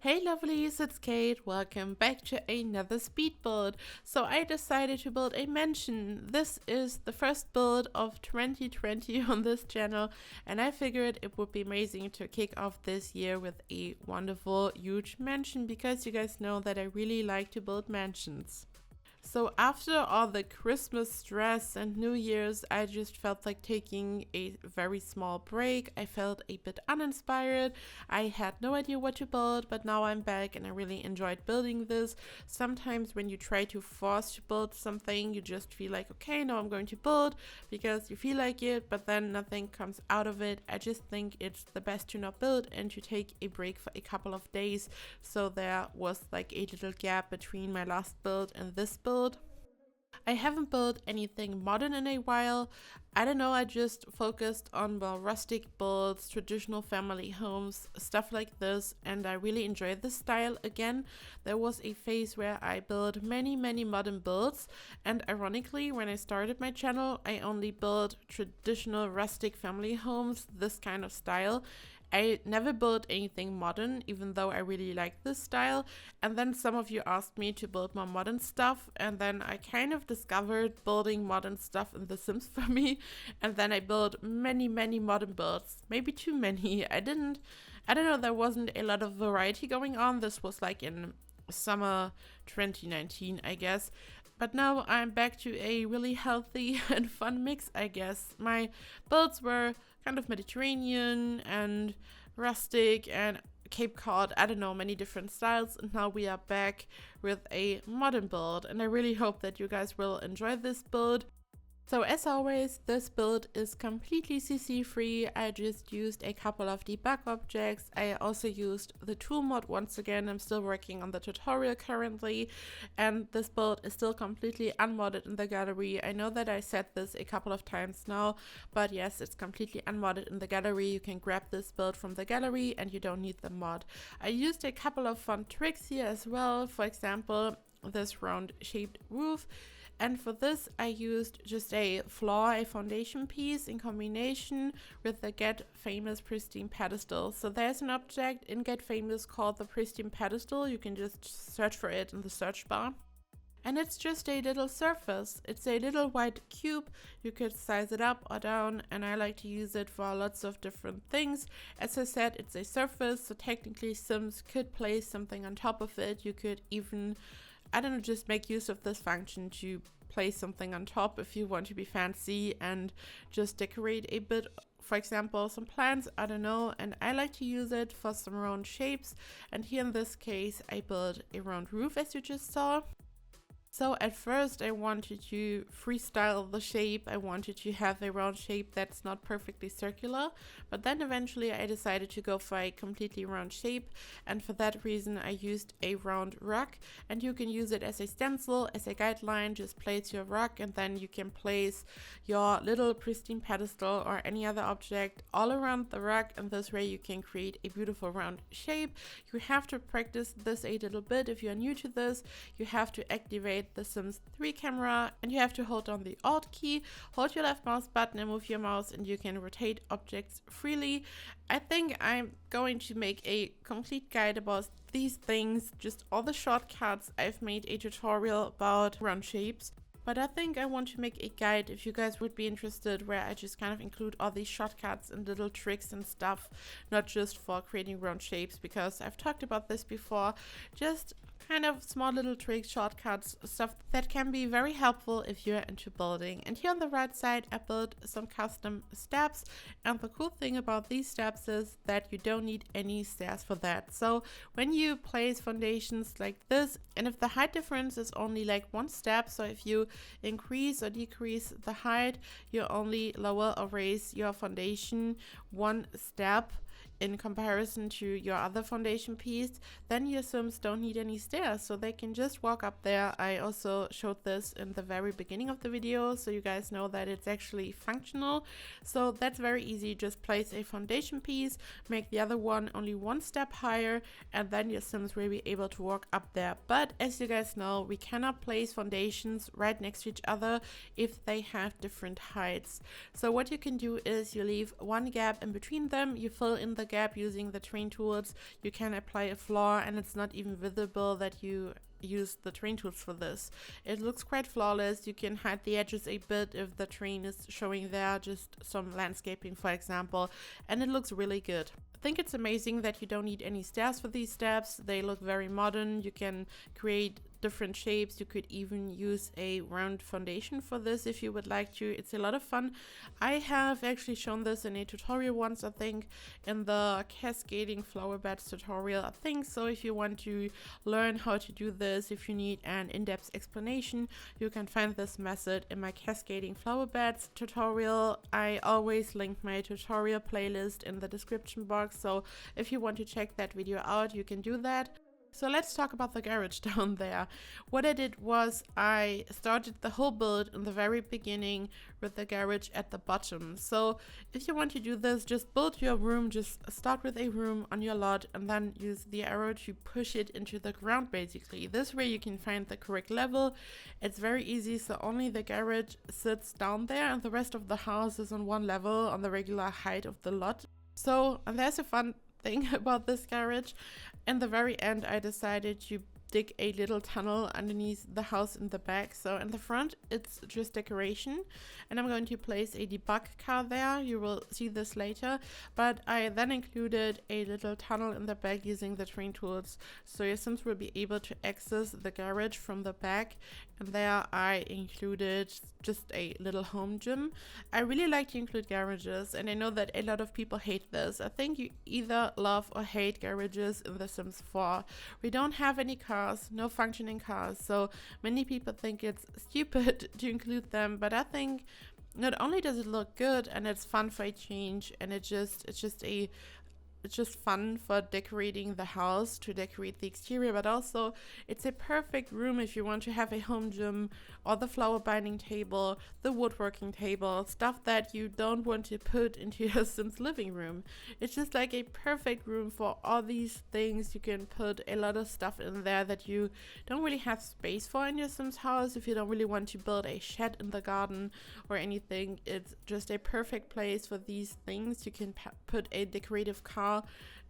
Hey lovelies, it's Kate. Welcome back to another speed build. So I decided to build a mansion. This is the first build of 2020 on this channel, and I figured it would be amazing to kick off this year with a wonderful huge mansion because you guys know that I really like to build mansions. So after all the Christmas stress and New Year's, I just felt like taking a very small break. I felt a bit uninspired. I had no idea what to build, but now I'm back and I really enjoyed building this. Sometimes when you try to force to build something, you just feel like, okay, now I'm going to build because you feel like it, but then nothing comes out of it. I just think it's the best to not build and to take a break for a couple of days. So there was like a little gap between my last build and this build. I haven't built anything modern in a while. I don't know, I just focused on more rustic builds, traditional family homes, stuff like this, and I really enjoy this style again. There was a phase where I built many modern builds, and ironically, when I started my channel, I only built traditional rustic family homes, this kind of style. I never built anything modern, even though I really like this style. And then some of you asked me to build more modern stuff. And then I kind of discovered building modern stuff in The Sims for me. And then I built many modern builds. Maybe too many. I don't know, there wasn't a lot of variety going on. This was like in summer 2019, I guess. But now I'm back to a really healthy and fun mix, I guess. My builds were kind of Mediterranean and rustic and Cape Cod, I don't know, many different styles. And now we are back with a modern build. And I really hope that you guys will enjoy this build. So as always, this build is completely CC free. I just used a couple of debug objects. I also used the tool mod once again. I'm still working on the tutorial currently, and this build is still completely unmodded in the gallery. I know that I said this a couple of times now, but yes, it's completely unmodded in the gallery. You can grab this build from the gallery and you don't need the mod. I used a couple of fun tricks here as well. For example, this round shaped roof. And for this, I used just a foundation piece in combination with the Get Famous Pristine Pedestal. So there's an object in Get Famous called the Pristine Pedestal. You can just search for it in the search bar. And it's just a little surface. It's a little white cube. You could size it up or down, and I like to use it for lots of different things. As I said, it's a surface, so technically Sims could place something on top of it. You could even, I don't know, just make use of this function to place something on top if you want to be fancy and just decorate a bit. For example, some plants, I don't know, and I like to use it for some round shapes. And here in this case, I built a round roof, as you just saw. So at first I wanted to freestyle the shape. I wanted to have a round shape that's not perfectly circular, but then eventually I decided to go for a completely round shape, and for that reason I used a round rug, and you can use it as a stencil, as a guideline. Just place your rug and then you can place your little pristine pedestal or any other object all around the rug, and this way you can create a beautiful round shape. You have to practice this a little bit. If you're new to this, you have to activate the Sims 3 camera and you have to hold down the Alt key, hold your left mouse button and move your mouse, and you can rotate objects freely. I think I'm going to make a complete guide about these things, just all the shortcuts. I've made a tutorial about round shapes, but I think I want to make a guide if you guys would be interested, where I just kind of include all these shortcuts and little tricks and stuff, not just for creating round shapes, because I've talked about this before. Just kind of small little tricks, shortcuts, stuff that can be very helpful if you're into building. And here on the right side, I built some custom steps, and the cool thing about these steps is that you don't need any stairs for that. So when you place foundations like this, and if the height difference is only like one step, so if you increase or decrease the height, you only lower or raise your foundation one step in comparison to your other foundation piece, then your Sims don't need any stairs, so they can just walk up there. I also showed this in the very beginning of the video, so you guys know that it's actually functional. So that's very easy. Just place a foundation piece, make the other one only one step higher, and then your Sims will be able to walk up there. But as you guys know, we cannot place foundations right next to each other if they have different heights. So what you can do is you leave one gap in between them, you fill in the the gap using the terrain tools. You can apply a floor and it's not even visible that you use the terrain tools for this. It looks quite flawless. You can hide the edges a bit if the terrain is showing there, just some landscaping for example, and it looks really good. I think it's amazing that you don't need any stairs for these steps. They look very modern. You can create different shapes. You could even use a round foundation for this if you would like to. It's a lot of fun. I have actually shown this in a tutorial once, I think, in the cascading flower beds tutorial, I think. So if you want to learn how to do this, if you need an in-depth explanation, you can find this method in my cascading flower beds tutorial. I always link my tutorial playlist in the description box, so if you want to check that video out, you can do that. So let's talk about the garage down there. What I did was I started the whole build in the very beginning with the garage at the bottom. So if you want to do this, just build your room, just start with a room on your lot and then use the arrow to push it into the ground basically. This way you can find the correct level. It's very easy, so only the garage sits down there and the rest of the house is on one level on the regular height of the lot. So, and there's a fun thing about this garage. In the very end, I decided to dig a little tunnel underneath the house in the back. So in the front, it's just decoration, and I'm going to place a debug car there. You will see this later, but I then included a little tunnel in the back using the terrain tools, so your Sims will be able to access the garage from the back. And there I included just a little home gym. I really like to include garages, and I know that a lot of people hate this. I think you either love or hate garages in The Sims 4. We don't have any cars, no functioning cars, so many people think it's stupid to include them, but I think not only does it look good and it's fun for a change, and it's just fun for decorating the house, to decorate the exterior, but also it's a perfect room if you want to have a home gym or the flower binding table, the woodworking table, stuff that you don't want to put into your Sims living room. It's just like a perfect room for all these things. You can put a lot of stuff in there that you don't really have space for in your Sims house. If you don't really want to build a shed in the garden or anything, it's just a perfect place for these things. You can put a decorative car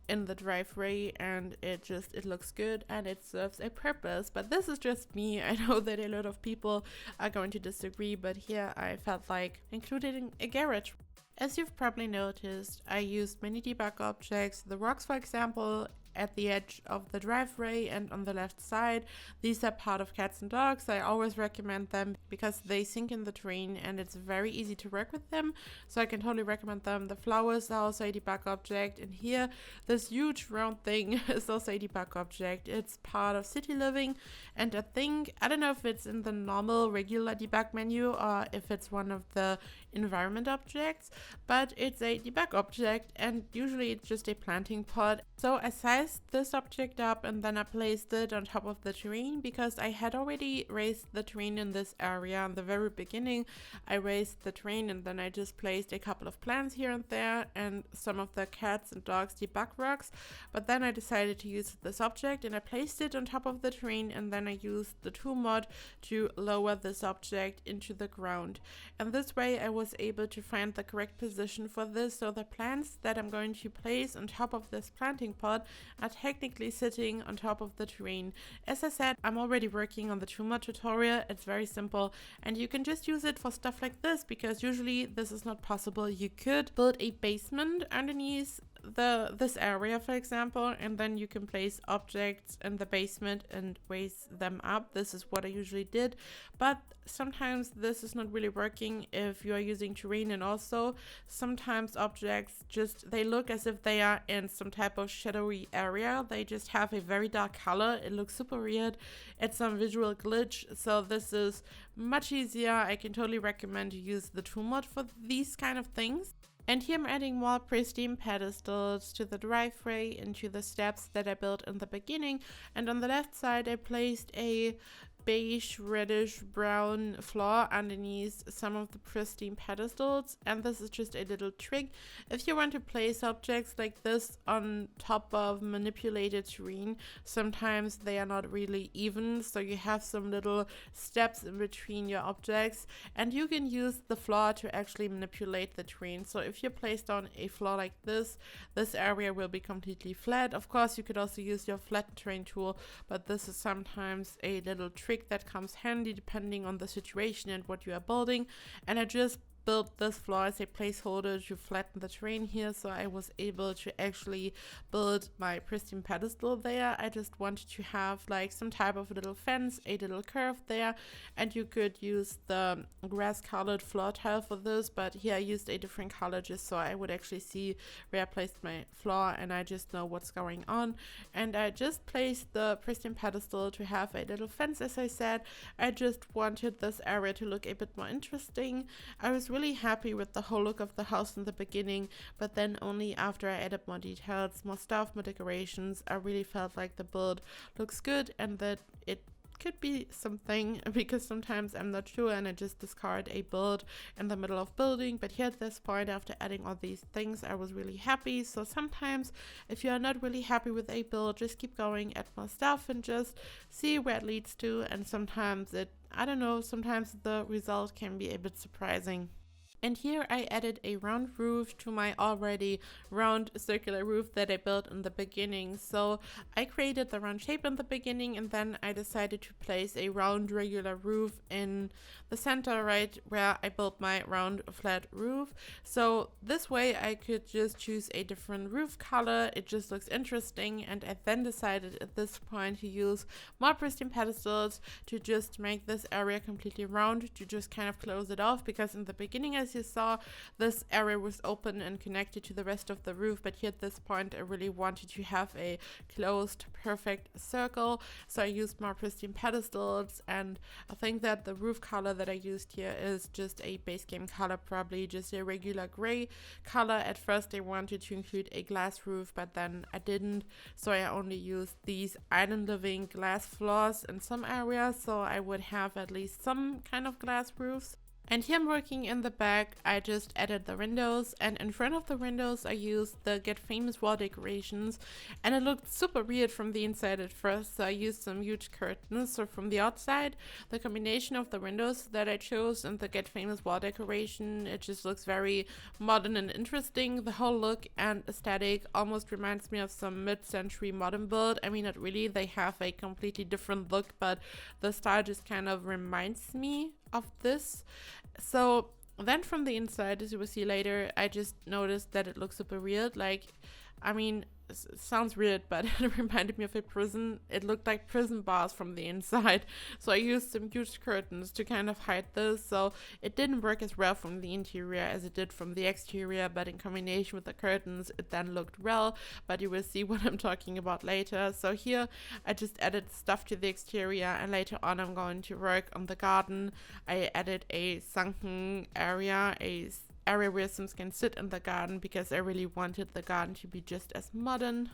in the driveway and it looks good and it serves a purpose. But this is just me. I know that a lot of people are going to disagree, but here I felt like including a garage. As you've probably noticed, I used many debug objects, the rocks for example, at the edge of the driveway and on the left side. These are part of cats and dogs. I always recommend them because they sink in the terrain and it's very easy to work with them, so I can totally recommend them. The flowers are also a debug object, and here this huge round thing is also a debug object. It's part of city living, and I don't know if it's in the normal regular debug menu or if it's one of the environment objects, but it's a debug object and usually it's just a planting pot. So I sized this object up and then I placed it on top of the terrain because I had already raised the terrain in this area in the very beginning. I raised the terrain and then I just placed a couple of plants here and there and some of the cats and dogs debug rocks, but then I decided to use this object and I placed it on top of the terrain, and then I used the tool mod to lower this object into the ground, and this way I was able to find the correct position for this. So the plants that I'm going to place on top of this planting pot are technically sitting on top of the terrain. As I said, I'm already working on the tool mod tutorial. It's very simple and you can just use it for stuff like this because usually this is not possible. You could build a basement underneath this area, for example, and then you can place objects in the basement and raise them up. This is what I usually did, but sometimes this is not really working if you are using terrain, and also sometimes objects they look as if they are in some type of shadowy area. They just have a very dark color. It looks super weird. It's some visual glitch, so this is much easier. I can totally recommend you use the tool mod for these kind of things. And here I'm adding more pristine pedestals to the driveway and to the steps that I built in the beginning. And on the left side I placed a beige, reddish, brown floor underneath some of the pristine pedestals, and this is just a little trick. If you want to place objects like this on top of manipulated terrain, sometimes they are not really even, so you have some little steps in between your objects, and you can use the floor to actually manipulate the terrain. So if you place down a floor like this area will be completely flat. Of course, you could also use your flat terrain tool, but this is sometimes a little trick that comes handy depending on the situation and what you are building. And I just built this floor as a placeholder to flatten the terrain here, so I was able to actually build my pristine pedestal there. I just wanted to have like some type of little fence, a little curve there, and you could use the grass colored floor tile for this, but here I used a different color just so I would actually see where I placed my floor and I just know what's going on. And I just placed the pristine pedestal to have a little fence. As I said, I just wanted this area to look a bit more interesting. I was really happy with the whole look of the house in the beginning, but then only after I added more details, more stuff, more decorations, I really felt like the build looks good and that it could be something, because sometimes I'm not sure and I just discard a build in the middle of building. But here at this point, after adding all these things, I was really happy. So sometimes if you are not really happy with a build, just keep going, add more stuff and just see where it leads to. And sometimes sometimes the result can be a bit surprising. And here I added a round roof to my already round circular roof that I built in the beginning. So I created the round shape in the beginning, and then I decided to place a round regular roof in the center, right where I built my round flat roof. So this way I could just choose a different roof color. It just looks interesting, and I then decided at this point to use more pristine pedestals to just make this area completely round, to just kind of close it off, because in the beginning, as you saw, this area was open and connected to the rest of the roof, but here at this point I really wanted to have a closed perfect circle, so I used more pristine pedestals. And I think that the roof color that I used here is just a base game color, probably just a regular gray color. At first I wanted to include a glass roof, but then I didn't, so I only used these island living glass floors in some areas, so I would have at least some kind of glass roofs. And here I'm working in the back. I just added the windows, and in front of the windows I used the Get Famous wall decorations, and it looked super weird from the inside at first, so I used some huge curtains. So from the outside, the combination of the windows that I chose and the Get Famous wall decoration, it just looks very modern and interesting. The whole look and aesthetic almost reminds me of some mid-century modern build. I mean, not really, they have a completely different look, but the style just kind of reminds me of this. So then from the inside, as you will see later, I just noticed that it looks super weird. Like, I mean, it sounds weird, but it reminded me of a prison. It looked like prison bars from the inside. So I used some huge curtains to kind of hide this. So it didn't work as well from the interior as it did from the exterior, but in combination with the curtains, it then looked well. But you will see what I'm talking about later. So here I just added stuff to the exterior, and later on I'm going to work on the garden. I added a sunken area, area where Sims can sit in the garden, because I really wanted the garden to be just as modern.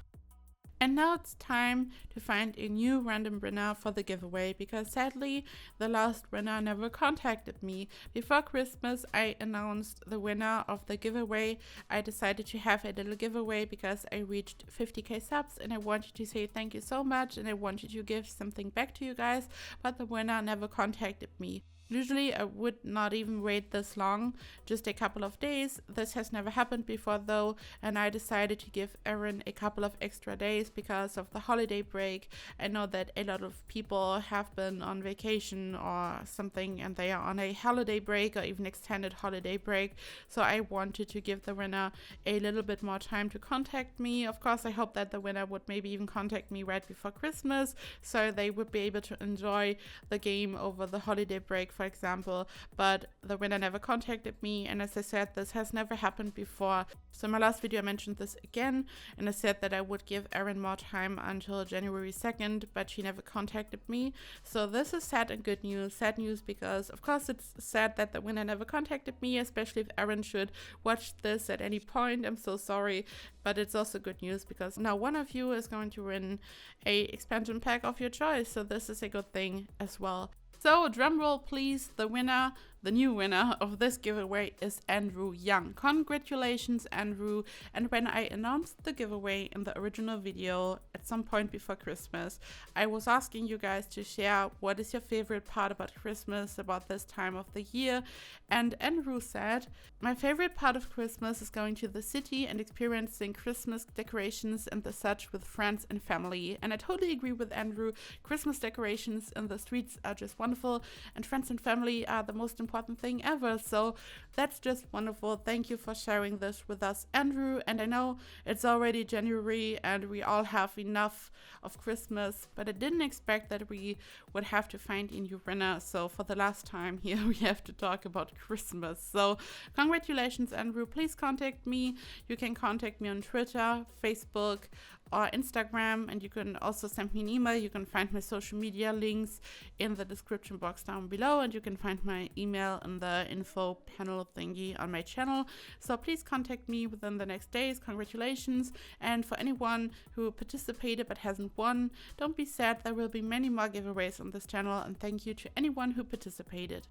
And now it's time to find a new random winner for the giveaway, because sadly the last winner never contacted me. Before Christmas I announced the winner of the giveaway. I decided to have a little giveaway because I reached 50k subs and I wanted to say thank you so much, and I wanted to give something back to you guys, but the winner never contacted me. Usually I would not even wait this long, just a couple of days. This has never happened before though, and I decided to give Erin a couple of extra days because of the holiday break. I know that a lot of people have been on vacation or something and they are on a holiday break or even extended holiday break, so I wanted to give the winner a little bit more time to contact me. Of course, I hope that the winner would maybe even contact me right before Christmas, so they would be able to enjoy the game over the holiday break for for example, but the winner never contacted me, and as I said, this has never happened before. So in my last video I mentioned this again, and I said that I would give Erin more time until January 2nd, but she never contacted me. So this is sad and good news. Sad news because of course it's sad that the winner never contacted me, especially if Erin should watch this at any point. I'm so sorry, but it's also good news because now one of you is going to win a expansion pack of your choice, so this is a good thing as well. So drumroll please, the new winner of this giveaway is Andrew Young. Congratulations, Andrew. And when I announced the giveaway in the original video at some point before Christmas, I was asking you guys to share what is your favorite part about Christmas, about this time of the year. And Andrew said, my favorite part of Christmas is going to the city and experiencing Christmas decorations and the such with friends and family. And I totally agree with Andrew. Christmas decorations in the streets are just wonderful, and friends and family are the most important thing ever. So that's just wonderful. Thank you for sharing this with us, Andrew. And I know it's already January and we all have enough of Christmas, but I didn't expect that we would have to find a new winner. So for the last time here, we have to talk about Christmas. So congratulations, Andrew. Please contact me. You can contact me on Twitter, Facebook, or Instagram, and you can also send me an email. You can find my social media links in the description box down below, and you can find my email in the info panel thingy on my channel. So please contact me within the next days. Congratulations. And for anyone who participated but hasn't won, don't be sad. There will be many more giveaways on this channel, and thank you to anyone who participated.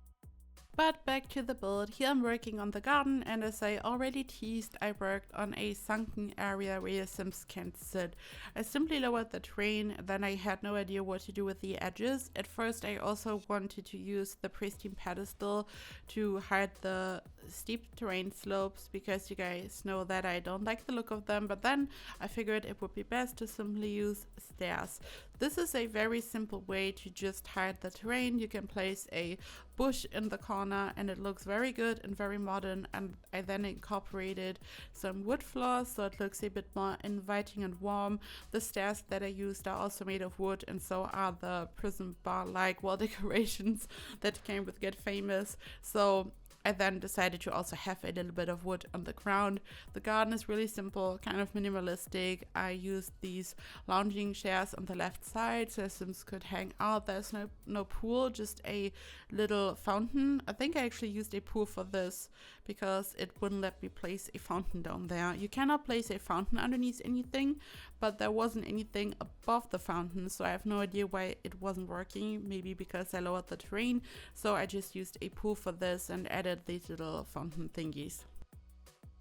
But back to the build. Here I'm working on the garden, and as I already teased, I worked on a sunken area where your Sims can sit. I simply lowered the terrain, then I had no idea what to do with the edges. At first I also wanted to use the pristine pedestal to hide the steep terrain slopes, because you guys know that I don't like the look of them, but then I figured it would be best to simply use stairs. This is a very simple way to just hide the terrain. You can place a bush in the corner and it looks very good and very modern, and I then incorporated some wood floors so it looks a bit more inviting and warm. The stairs that I used are also made of wood, and so are the prison bar like wall decorations that came with Get Famous. So I then decided to also have a little bit of wood on the ground. The garden is really simple, kind of minimalistic. I used these lounging chairs on the left side so Sims could hang out. There's no pool, just a little fountain. I think I actually used a pool for this because it wouldn't let me place a fountain down there. You cannot place a fountain underneath anything, but there wasn't anything above the fountain, so I have no idea why it wasn't working. Maybe because I lowered the terrain. So I just used a pool for this and added these little fountain thingies.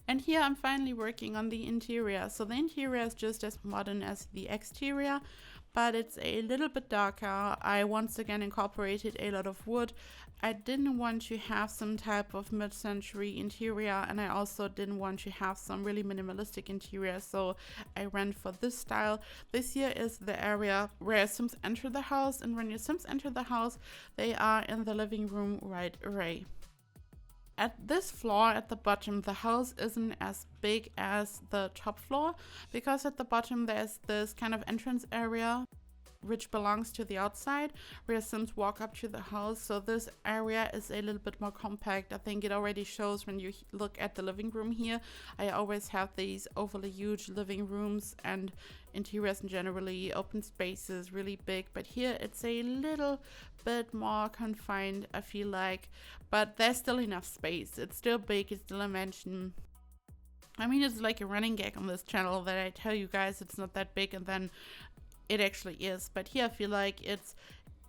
And here I'm finally working on the interior. So the interior is just as modern as the exterior, but it's a little bit darker. I once again incorporated a lot of wood. I didn't want to have some type of mid-century interior, and I also didn't want to have some really minimalistic interior, so I went for this style. This here is the area where Sims enter the house, and when your Sims enter the house, they are in the living room right away. At this floor at the bottom, the house isn't as big as the top floor, because at the bottom there's this kind of entrance area which belongs to the outside where Sims walk up to the house. So this area is a little bit more compact. I think it already shows when you look at the living room here. I always have these overly huge living rooms and interiors and generally open spaces, really big, but here it's a little bit more confined, I feel like, but there's still enough space. It's still big, it's still a mansion. I mean, it's like a running gag on this channel that I tell you guys it's not that big and then it actually is, but here I feel like it's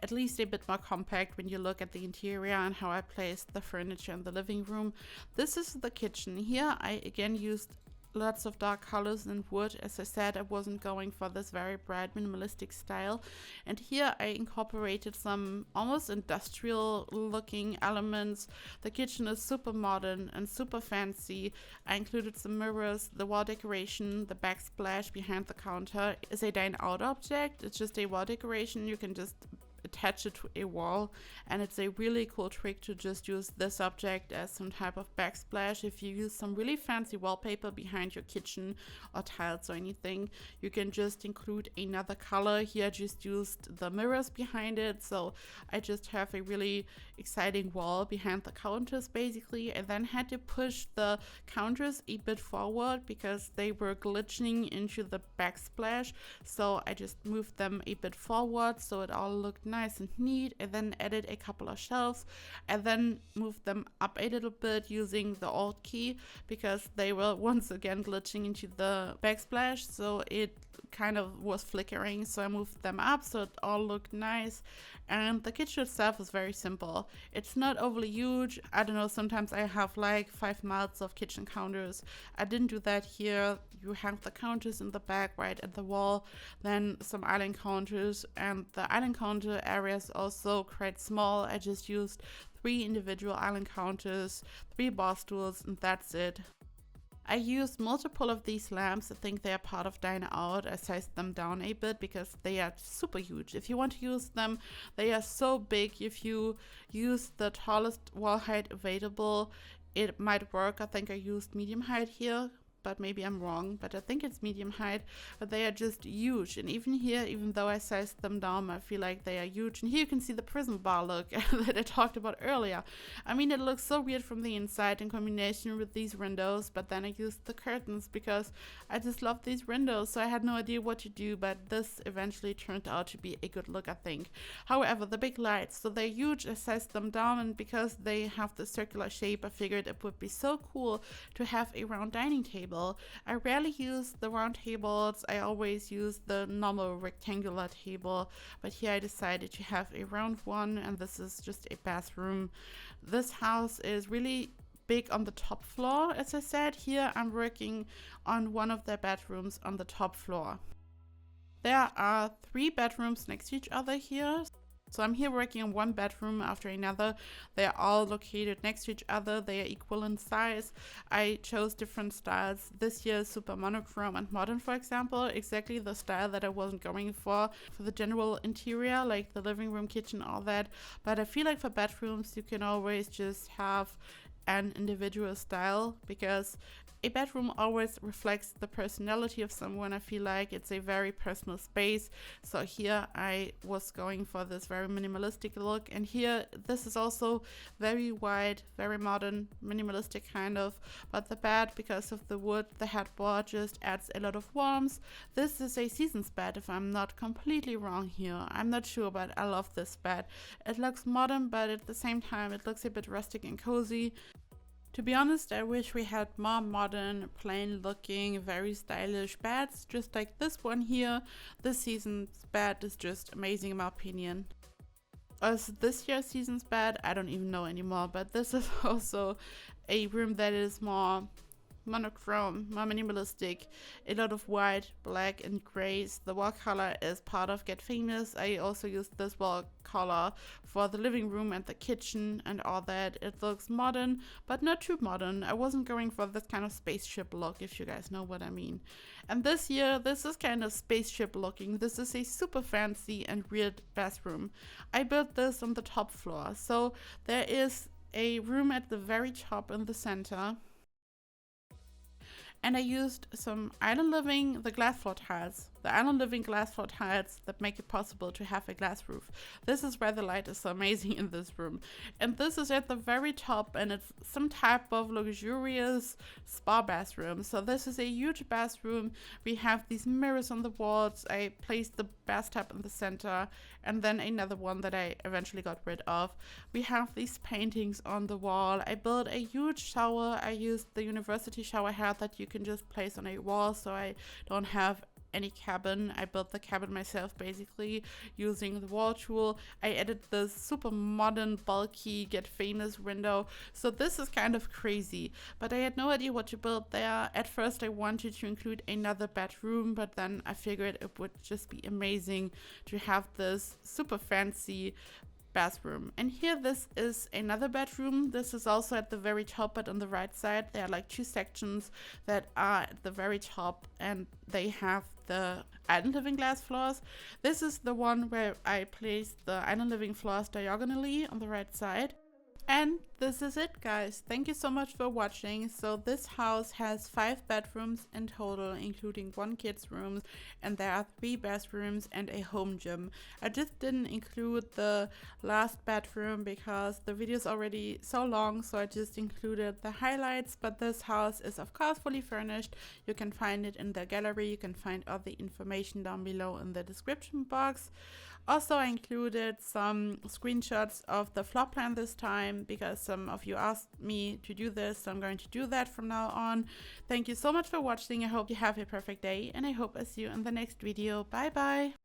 at least a bit more compact when you look at the interior and how I placed the furniture in the living room. This is the kitchen. Here I again used lots of dark colors and wood. As I said, I wasn't going for this very bright minimalistic style, and here I incorporated some almost industrial looking elements. The kitchen is super modern and super fancy. I included some mirrors. The wall decoration, the backsplash behind the counter is a dine out object. It's just a wall decoration. You can just attach it to a wall, and it's a really cool trick to just use this object as some type of backsplash. If you use some really fancy wallpaper behind your kitchen or tiles or anything, you can just include another color. Here I just used the mirrors behind it, so I just have a really exciting wall behind the counters basically. I then had to push the counters a bit forward because they were glitching into the backsplash, so I just moved them a bit forward so it all looked nice and neat. I then added a couple of shelves and then moved them up a little bit using the Alt key because they were once again glitching into the backsplash, so it kind of was flickering, so I moved them up so it all looked nice. And the kitchen itself is very simple. It's not overly huge. I don't know, sometimes I have like 5 miles of kitchen counters. I didn't do that here. You have the counters in the back right at the wall, then some island counters, and the island counter area is also quite small. I just used 3 individual island counters, 3 bar stools, and that's it. I used multiple of these lamps. I think they are part of Dine Out. I sized them down a bit because they are super huge. If you want to use them, they are so big. If you use the tallest wall height available, it might work. I think I used medium height here, but maybe I'm wrong, but I think it's medium height. But they are just huge, and even here, even though I sized them down, I feel like they are huge. And here you can see the prism bar look that I talked about earlier. I mean, it looks so weird from the inside in combination with these windows, but then I used the curtains because I just love these windows, so I had no idea what to do, but this eventually turned out to be a good look, I think. However, the big lights, so they're huge. I sized them down, and because they have the circular shape, I figured it would be so cool to have a round dining table. I rarely use the round tables. I always use the normal rectangular table, but here I decided to have a round one, and this is just a bathroom. This house is really big on the top floor. As I said, here I'm working on one of their bedrooms on the top floor. There are 3 bedrooms next to each other here. So I'm here working on one bedroom after another. They are all located next to each other. They are equal in size. I chose different styles. This year, super monochrome and modern, for example, exactly the style that I wasn't going for the general interior, like the living room, kitchen, all that. But I feel like for bedrooms, you can always just have an individual style because a bedroom always reflects the personality of someone. I feel like it's a very personal space. So here I was going for this very minimalistic look, and here this is also very wide, very modern, minimalistic kind of, but the bed, because of the wood, the headboard just adds a lot of warmth. This is a Seasons bed if I'm not completely wrong here. I'm not sure, but I love this bed. It looks modern, but at the same time it looks a bit rustic and cozy. To be honest, I wish we had more modern, plain looking, very stylish beds, just like this one here. This season's bed is just amazing in my opinion. Also, this year's season's bed, I don't even know anymore, but this is also a room that is more monochrome, more minimalistic, a lot of white, black and grays. The wall color is part of Get Famous. I also used this wall color for the living room and the kitchen and all that. It looks modern, but not too modern. I wasn't going for this kind of spaceship look, if you guys know what I mean. And this year, this is kind of spaceship looking. This is a super fancy and weird bathroom. I built this on the top floor. So there is a room at the very top in the center. And I used some Island Living, the glass floor tiles. The Island Living glass floor tiles that make it possible to have a glass roof. This is where the light is so amazing in this room. And this is at the very top, and it's some type of luxurious spa bathroom. So this is a huge bathroom. We have these mirrors on the walls. I placed the bathtub in the center, and then another one that I eventually got rid of. We have these paintings on the wall. I built a huge shower. I used the university shower head that you can just place on a wall, so I don't have any cabin. I built the cabin myself basically using the wall tool. I added this super modern bulky Get Famous window. So this is kind of crazy, but I had no idea what to build there. At first I wanted to include another bedroom, but then I figured it would just be amazing to have this super fancy bathroom. And here this is another bedroom. This is also at the very top, but on the right side there are like 2 sections that are at the very top, and they have the island living glass floors. This is the one where I placed the island living floors diagonally on the right side. And this is it, guys. Thank you so much for watching. So this house has 5 bedrooms in total, including 1 kid's room, and there are 3 bathrooms and a home gym. I just didn't include the last bedroom because the video is already so long, so I just included the highlights. But this house is of course fully furnished. You can find it in the gallery. You can find all the information down below in the description box. Also, I included some screenshots of the floor plan this time because some of you asked me to do this, so I'm going to do that from now on. Thank you so much for watching. I hope you have a perfect day, and I hope I see you in the next video. Bye bye!